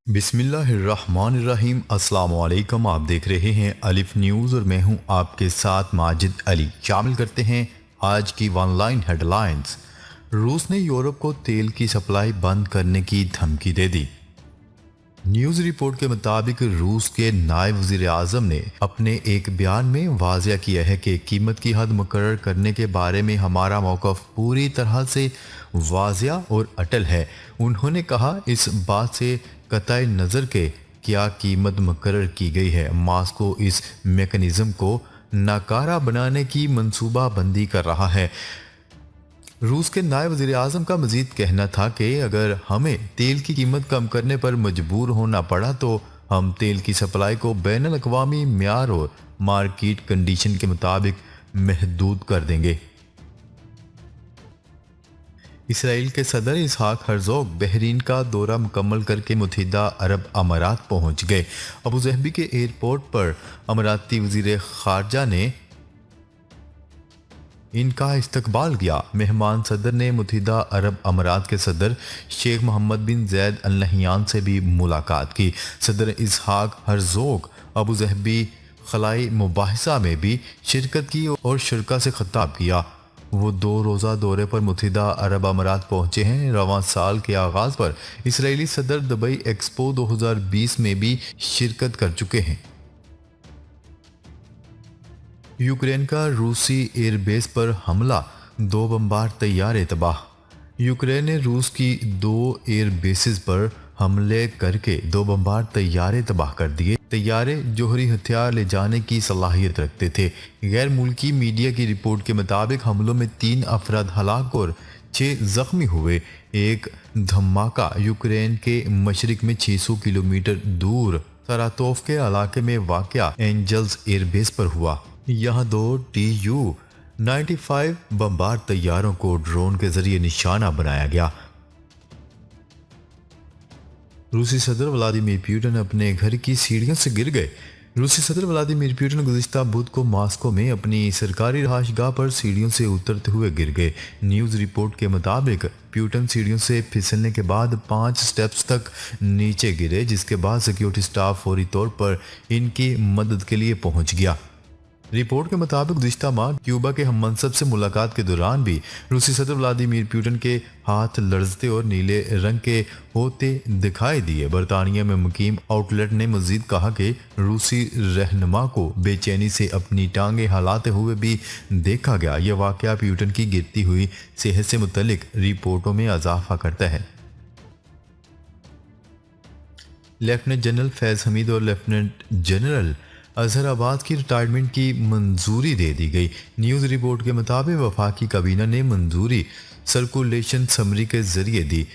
बिस्मिल्लाहिर्रहमानिर्रहीम। अस्सलाम वालेकुम। आप देख रहे हैं अलिफ न्यूज़ और मैं हूं आपके साथ माजिद अली। शामिल करते हैं आज की ऑनलाइन हेडलाइंस। रूस ने यूरोप को तेल की सप्लाई बंद करने की धमकी दे दी। न्यूज़ रिपोर्ट के मुताबिक रूस के नायब वज़ीर आज़म ने अपने एक बयान में वाज़िया किया है कि कीमत की हद मुकर्रर करने के बारे में हमारा मौक़िफ़ पूरी तरह से वाज़िया और अटल है। उन्होंने कहा, इस बात से कतई नज़र के क्या कीमत मुकर्रर की गई है, मास्को इस मेकनिज़म को नाकारा बनाने की मनसूबाबंदी कर रहा है। रूस के नायब वज़ीर आज़म का मजीद कहना था कि अगर हमें तेल की कीमत कम करने पर मजबूर होना पड़ा तो हम तेल की सप्लाई को बैनुल अक़वामी म्यार और मार्केट कंडीशन के मुताबिक महदूद कर देंगे। इसराइल के सदर इसहाक हर्जोग बहरीन का दौरा मुकम्मल करके मुत्तहिदा अरब अमारात पहुंच गए। अबू ज़हबी के एयरपोर्ट पर अमाराती वज़ीर ख़ारजा ने इनका इस्तकबाल किया। मेहमान सदर ने मुत्तहिदा अरब अमारात के सदर शेख मोहम्मद बिन जैद अल नहयान से भी मुलाकात की। सदर इसहाक हर्जोग अबू ज़हबी खलाई मुबाहिसा में भी शिरकत की और शुरा से खिताब किया। वो 2 रोज़ा दौरे पर मुत्तहिदा अरब अमारात पहुंचे हैं। रवां साल के आगाज़ पर इसराइली सदर दुबई एक्सपो 2020 में भी शिरकत कर चुके हैं। यूक्रेन का रूसी एयरबेस पर हमला, 2 बमबार तैयारे तबाह। यूक्रेन ने रूस की 2 एयरबेसेस पर हमले करके 2 बमबार तैयारे तबाह कर दिए। तैयारे जोहरी हथियार ले जाने की सलाहियत रखते थे। गैर मुल्की मीडिया की रिपोर्ट के मुताबिक हमलों में 3 अफराद हलाक और 6 जख्मी हुए। एक धमाका यूक्रेन के मशरिक में 600 किलोमीटर दूर सरातोव के इलाके में वाक़या एंजल्स एयरबेस पर हुआ। यहाँ 2 Tu-95 बमबार तैयारों को ड्रोन के जरिए निशाना बनाया गया। रूसी सदर व्लादिमीर पुतिन अपने घर की सीढ़ियों से गिर गए। रूसी सदर व्लादिमीर पुतिन गुज़िश्ता बुध को मॉस्को में अपनी सरकारी रहायशगाह पर सीढ़ियों से उतरते हुए गिर गए। न्यूज़ रिपोर्ट के मुताबिक पुतिन सीढ़ियों से फिसलने के बाद 5 स्टेप्स तक नीचे गिरे, जिसके बाद सिक्योरिटी स्टाफ फौरी तौर पर इनकी मदद के लिए पहुंच गया। रिपोर्ट के मुताबिक गुज़िश्ता माह क्यूबा के हममनसब से मुलाकात के दौरान भी रूसी सदर व्लादिमीर पुतिन के हाथ लर्जते और नीले रंग के होते दिखाई दिए। बरतानिया में मुकीम आउटलेट ने मजीद कहा कि रूसी रहनुमा को बेचैनी से अपनी टांगें हिलाते हुए भी देखा गया। यह वाक़या पुतिन की गिरती हुई सेहत से मुतल्लिक रिपोर्टों में इजाफा करता है। लेफ्टिनेंट जनरल फैज़ हमीद और लेफ्टिनेंट जनरल अजहर अब्बास की रिटायरमेंट की मंजूरी दे दी गई। न्यूज़ रिपोर्ट के मुताबिक वफाकी काबीना ने मंजूरी सर्कुलेशन समरी के जरिए दी।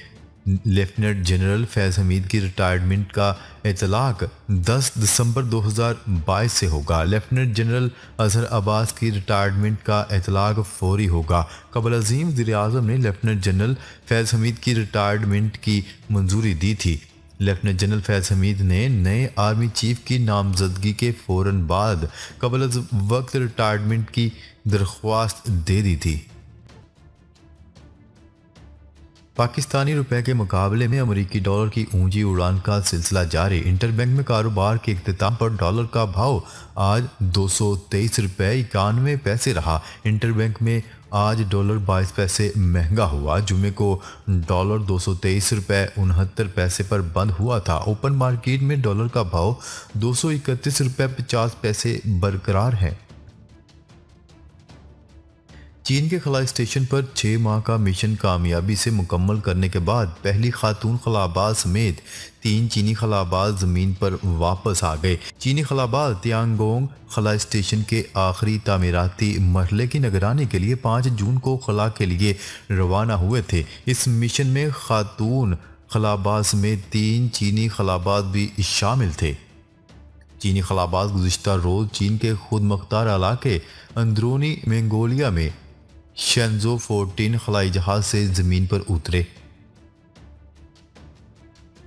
लेफ्टिनेंट जनरल फैज़ हमीद की रिटायरमेंट का इतलाक 10 दिसंबर 2022 से होगा। लेफ्टिनेंट जनरल अजहर अब्बास की रिटायरमेंट का इतलाक फौरी होगा। कबल अजीम वज़ीर आज़म ने लेफ्टिनेंट जनरल फैज़ हमीद की रिटायरमेंट की मंजूरी दी थी। लेफ्टिनेंट जनरल फैज़ हमीद ने नए आर्मी चीफ की नामजदगी के फ़ौरन बाद कबल वक्त रिटायरमेंट की दरख्वास्त दे दी थी। पाकिस्तानी रुपए के मुकाबले में अमेरिकी डॉलर की ऊंची उड़ान का सिलसिला जारी। इंटरबैंक में कारोबार के इख्तिताम पर डॉलर का भाव आज 223 रुपये 91 पैसे रहा। इंटरबैंक में आज डॉलर 22 पैसे महंगा हुआ। जुमे को डॉलर 223 रुपये 69 पैसे पर बंद हुआ था। ओपन मार्केट में डॉलर का भाव 231 रुपये 50 पैसे बरकरार है। चीन के खलाई स्टेशन पर 6 माह का मिशन कामयाबी से मुकम्मल करने के बाद पहली खातून खलाबाज समेत 3 चीनी खलाबाज ज़मीन पर वापस आ गए। चीनी खलाबाज तियांगोंग खलाई स्टेशन के आखिरी तामीराती मरहले की निगरानी के लिए 5 जून को खला के लिए रवाना हुए थे। इस मिशन में खातून खलाबाज समेत 3 चीनी खलाबाज भी शामिल थे। चीनी खलाबाज गुज़िश्ता रोज़ चीन के खुद मुख्तार इलाके अंदरूनी मंगोलिया में शेंजो 14 खलाई जहाज से ज़मीन पर उतरे।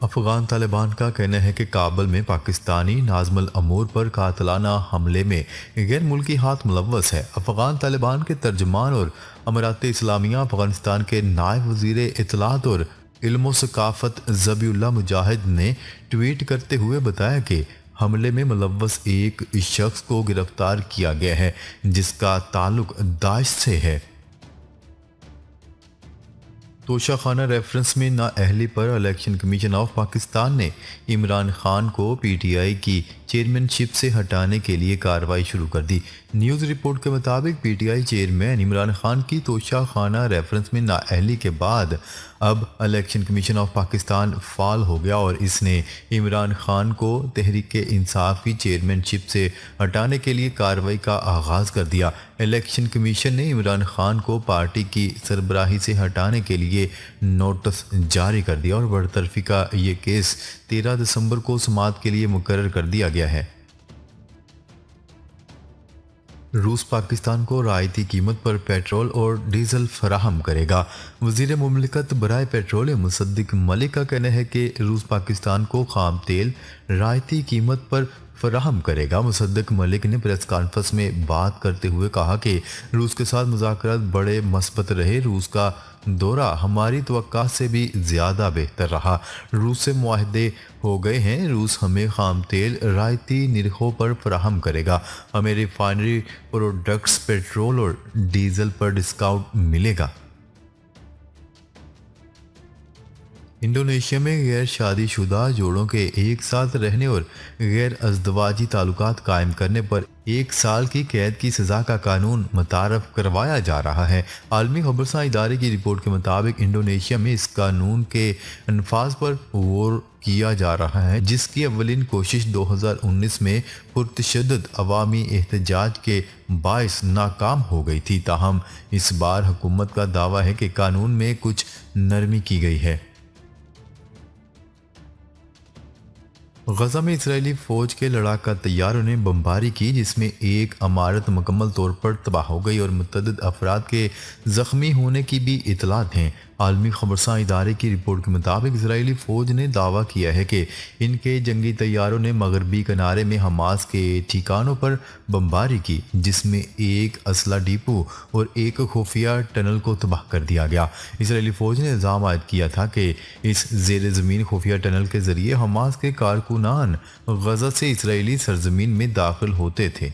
अफगान तालिबान का कहना है कि काबुल में पाकिस्तानी नाज़मुल अमूर पर कातलाना हमले में गैर मुल्की हाथ मुलव्वस है। अफगान तालिबान के तर्जमान और अमारात इस्लामिया अफगानिस्तान के नायब वज़ीर इत्तलात और इल्म सकाफत ज़बीउल्लाह मुजाहिद ने ट्वीट करते हुए बताया कि हमले में मुलव्वस एक शख्स को गिरफ्तार किया गया है जिसका ताल्लुक दाइश से है। तोशाखाना रेफरेंस में नाअहली पर इलेक्शन कमीशन ऑफ पाकिस्तान ने इमरान खान को पीटीआई की चेयरमैनशिप से हटाने के लिए कार्रवाई शुरू कर दी। न्यूज़ रिपोर्ट के मुताबिक पीटीआई चेयरमैन इमरान खान की तोशाखाना रेफरेंस में नाअहली के बाद अब इलेक्शन कमीशन ऑफ पाकिस्तान फाल हो गया और इसने इमरान खान को तहरीक इंसाफ की चेयरमैनशिप से हटाने के लिए कार्रवाई का आगाज़ कर दिया। इलेक्शन कमीशन ने इमरान खान को पार्टी की सरबराही से हटाने के लिए नोटिस जारी कर दिया और बरतरफी का ये केस 13 दिसंबर को समाअत के लिए मुकर्रर कर दिया गया है। रूस पाकिस्तान को रायती कीमत पर पेट्रोल और डीजल फराहम करेगा। वज़ीर मुमलिकत बराए पेट्रोलियम मुसद्दिक मलिक का कहना है कि रूस पाकिस्तान को खाम तेल रायती कीमत पर फराहम करेगा। मुसद्दिक मलिक ने प्रेस कॉन्फ्रेंस में बात करते हुए कहा कि रूस के साथ मुज़ाकरात बड़े मस्बत रहे। रूस का दौरा हमारी तवक्का से भी ज़्यादा बेहतर रहा। रूस से मुआहदे हो गए हैं। रूस हमें खाम तेल रायती निरखों पर फराहम करेगा। हमें रिफाइनरी प्रोडक्ट्स पेट्रोल और डीजल पर डिस्काउंट मिलेगा। इंडोनेशिया में गैर शादीशुदा जोड़ों के एक साथ रहने और गैर अज़दवाजी ताल्लुकात कायम करने पर 1 साल की कैद की सज़ा का कानून मुतारफ़ करवाया जा रहा है। आलमी खबरसां इदारे की रिपोर्ट के मुताबिक इंडोनेशिया में इस कानून के अनफाज पर गौर किया जा रहा है, जिसकी अव्वलीन कोशिश 2019 में पुरतशद्दुद अवामी एहतजाज के बायस नाकाम हो गई थी। ताहम इस बार हुकूमत का दावा है कि कानून में कुछ नरमी की गई है। गजा में इजरायली फौज के लड़ाका तैयारों ने बमबारी की जिसमें एक इमारत मुकम्मल तौर पर तबाह हो गई और मुतअद्दिद अफराद के ज़ख्मी होने की भी इतलात हैं। आलमी खबरसां इदारे की रिपोर्ट के मुताबिक इजरायली फ़ौज ने दावा किया है कि इनके जंगी तैयारों ने मगरबी किनारे में हमास के ठिकानों पर बमबारी की जिसमें एक असला डिपो और एक खुफिया टनल को तबाह कर दिया गया। इजरायली फ़ौज ने इल्ज़ाम आयद किया था कि इस ज़ेर ज़मीन खुफिया टनल के ज़रिए हमास के कारकुनान गजा से इजरायली सरजमीन में दाखिल होते थे।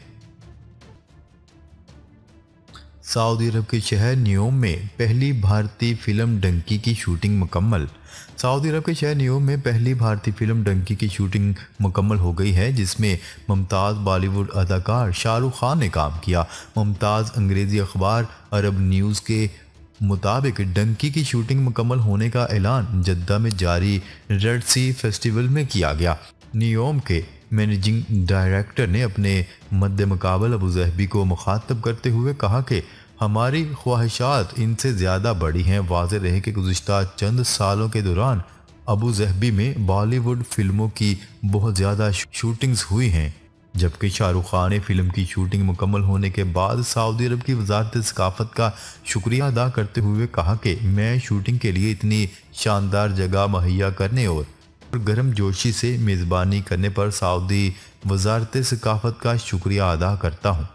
सऊदी अरब के शहर न्योम में पहली भारतीय फिल्म डंकी की शूटिंग मुकम्मल। सऊदी अरब के शहर न्योम में पहली भारतीय फिल्म डंकी की शूटिंग मुकम्मल हो गई है जिसमें मुमताज़ बॉलीवुड अदाकार शाहरुख खान ने काम किया। मुमताज़ अंग्रेज़ी अखबार अरब न्यूज़ के मुताबिक डंकी की शूटिंग मुकम्मल होने का ऐलान जद्दा में जारी रेड सी फेस्टिवल में किया गया। न्योम के मैनेजिंग डायरेक्टर ने अपने मद्दे मुकाबल अबू ज़हबी को मुखातब करते हुए कहा कि हमारी ख्वाहिशात इनसे ज़्यादा बड़ी हैं। वाज़ेह रहे कि गुज़िश्ता चंद सालों के दौरान अबू ज़हबी में बॉलीवुड फिल्मों की बहुत ज़्यादा शूटिंग्स हुई हैं, जबकि शाहरुख खान ने फिल्म की शूटिंग मुकम्मल होने के बाद सऊदी अरब की वजारत सकाफत का शुक्रिया अदा करते हुए कहा कि मैं शूटिंग के लिए इतनी शानदार जगह मुहैया करने और गर्म जोशी से मेज़बानी करने पर सऊदी वजारत सकाफत का शुक्रिया अदा करता हूँ।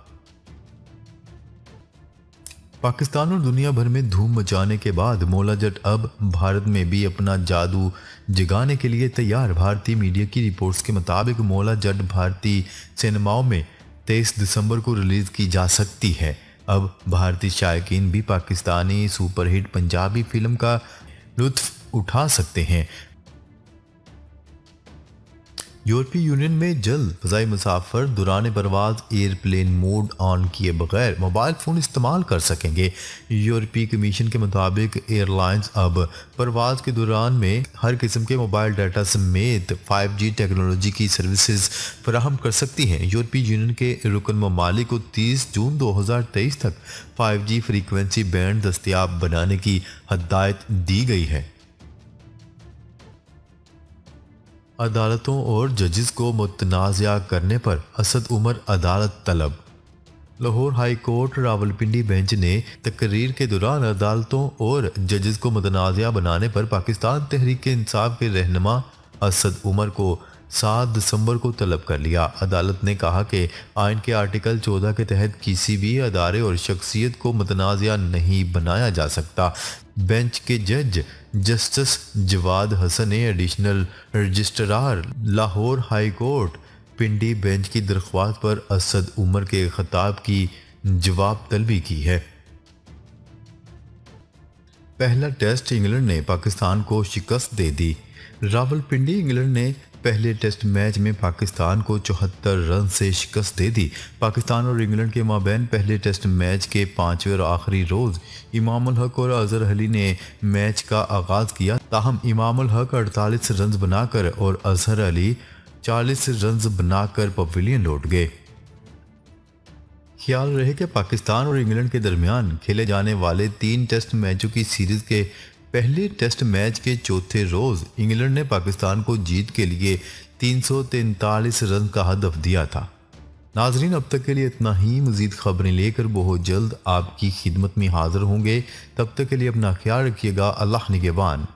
पाकिस्तान और दुनिया भर में धूम मचाने के बाद मौला जट अब भारत में भी अपना जादू जगाने के लिए तैयार। भारतीय मीडिया की रिपोर्ट्स के मुताबिक मौला जट भारतीय सिनेमाओं में 23 दिसंबर को रिलीज़ की जा सकती है। अब भारतीय शायकीन भी पाकिस्तानी सुपरहिट पंजाबी फिल्म का लुत्फ उठा सकते हैं। यूरोपीय यूनियन में जल्द फ़ज़ाई मुसाफिर दौरान परवाज़ एयरप्लेन मोड ऑन किए बगैर मोबाइल फ़ोन इस्तेमाल कर सकेंगे। यूरोपीय कमीशन के मुताबिक एयरलाइंस अब परवाज़ के दौरान में हर किस्म के मोबाइल डाटा समेत 5G टेक्नोलॉजी की सर्विसेज फराहम कर सकती हैं। यूरोपीय यूनियन के रुकन ममालिक को 30 जून 2023 तक 5G फ्रीक्वेंसी बैंड दस्तियाब बनाने की हदायत दी गई है। अदालतों और जजेस को मुतनाज़ा करने पर असद उमर अदालत तलब। Lahore high court Rawalpindi bench ने तकरीर के दौरान अदालतों और जजेस को मुतनाज़ा बनाने पर पाकिस्तान तहरीक इंसाफ के रहनुमा असद उमर को 7 दिसंबर को तलब कर लिया। अदालत ने कहा कि आइन के आर्टिकल 14 के तहत किसी भी अदारे और शख्सियत को मुतनाज़ा नहीं बनाया जा सकता। बेंच के जज जस्टिस जवाद हसन ने additional registrar Lahore high court Pindi bench की दरख्वास्त पर असद उमर के खिताब की जवाब तलबी की है। पहला टेस्ट इंग्लैंड ने पाकिस्तान को शिकस्त दे दी। रावलपिंडी इंग्लैंड ने पहले टेस्ट मैच में पाकिस्तान को 74 रन से शिकस्त दे दी। पाकिस्तान और इंग्लैंड के माबैन पहले टेस्ट मैच के 5वें और आखिरी रोज़ इमामुल हक और अजहर अली ने मैच का आगाज़ किया। ताहम इमामुल हक 48 रन बनाकर और अजहर अली 40 रन बनाकर पवेलियन लौट गए। ख्याल रहे कि पाकिस्तान और इंग्लैंड के दरमियान खेले जाने वाले 3 टेस्ट मैचों की सीरीज़ के पहले टेस्ट मैच के चौथे रोज़ इंग्लैंड ने पाकिस्तान को जीत के लिए 343 रन का हदफ दिया था। नाजरीन, अब तक के लिए इतना ही। मज़ीद खबरें लेकर बहुत जल्द आपकी खिदमत में हाजिर होंगे। तब तक के लिए अपना ख्याल रखिएगा। अल्लाह निगहबान।